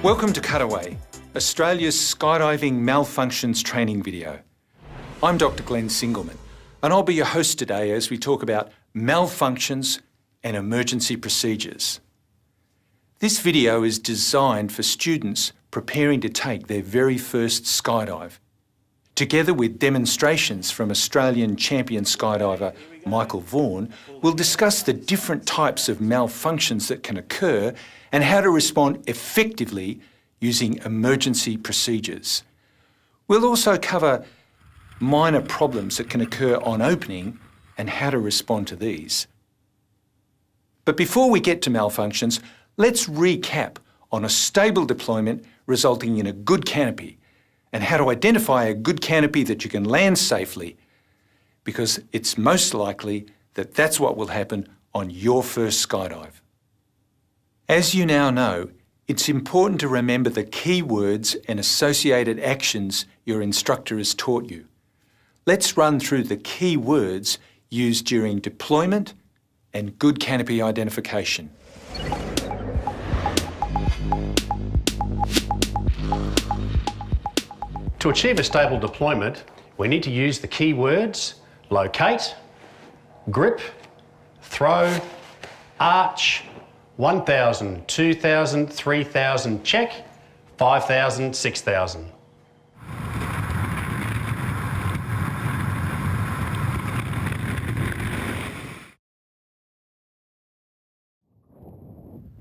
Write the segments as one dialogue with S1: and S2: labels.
S1: Welcome to Cutaway, Australia's skydiving malfunctions training video. I'm Dr. Glenn Singleman, and I'll be your host today as we talk about malfunctions and emergency procedures. This video is designed for students preparing to take their very first skydive, together with demonstrations from Australian champion skydiver Michael Vaughan. We'll discuss the different types of malfunctions that can occur and how to respond effectively using emergency procedures. We'll also cover minor problems that can occur on opening and how to respond to these. But before we get to malfunctions, let's recap on a stable deployment resulting in a good canopy and how to identify a good canopy that you can land safely, because it's most likely that that's what will happen on your first skydive. As you now know, it's important to remember the key words and associated actions your instructor has taught you. Let's run through the key words used during deployment and good canopy identification.
S2: To achieve a stable deployment, we need to use the key words locate, grip, throw, arch, 1,000, 2,000, 3,000, check, 5,000, 6,000.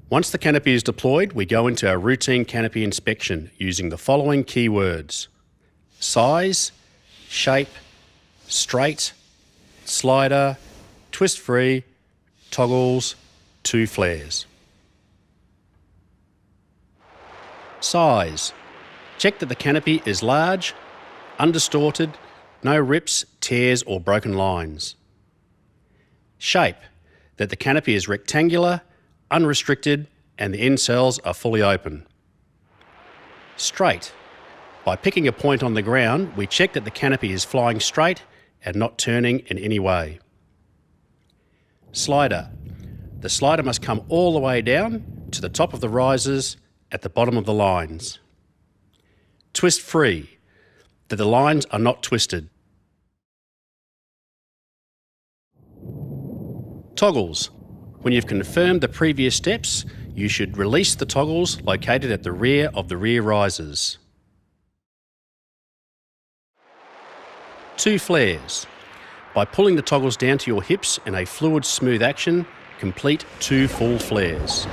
S2: Once the canopy is deployed, we go into our routine canopy inspection using the following key words: size, shape, straight, slider, twist-free, toggles, 2 flares. Size. Check that the canopy is large, undistorted, no rips, tears or broken lines. Shape. That the canopy is rectangular, unrestricted and the end cells are fully open. Straight. By picking a point on the ground, we check that the canopy is flying straight and not turning in any way. Slider. The slider must come all the way down to the top of the risers at the bottom of the lines. Twist free. That the lines are not twisted. Toggles. When you've confirmed the previous steps, you should release the toggles located at the rear of the rear risers. 2 flares. By pulling the toggles down to your hips in a fluid smooth action, complete 2 full flares.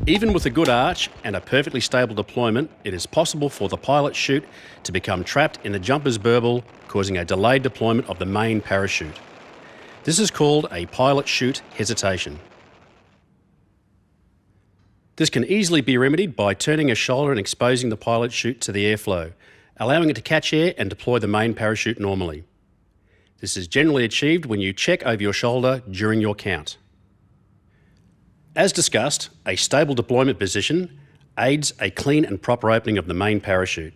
S2: Even with a good arch and a perfectly stable deployment, it is possible for the pilot chute to become trapped in the jumper's burble, causing a delayed deployment of the main parachute. This is called a pilot chute hesitation. This can easily be remedied by turning a shoulder and exposing the pilot chute to the airflow, allowing it to catch air and deploy the main parachute normally. This is generally achieved when you check over your shoulder during your count. As discussed, a stable deployment position aids a clean and proper opening of the main parachute.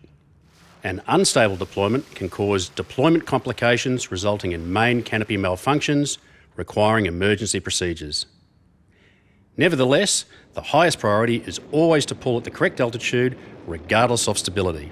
S2: An unstable deployment can cause deployment complications resulting in main canopy malfunctions requiring emergency procedures. Nevertheless, the highest priority is always to pull at the correct altitude regardless of stability.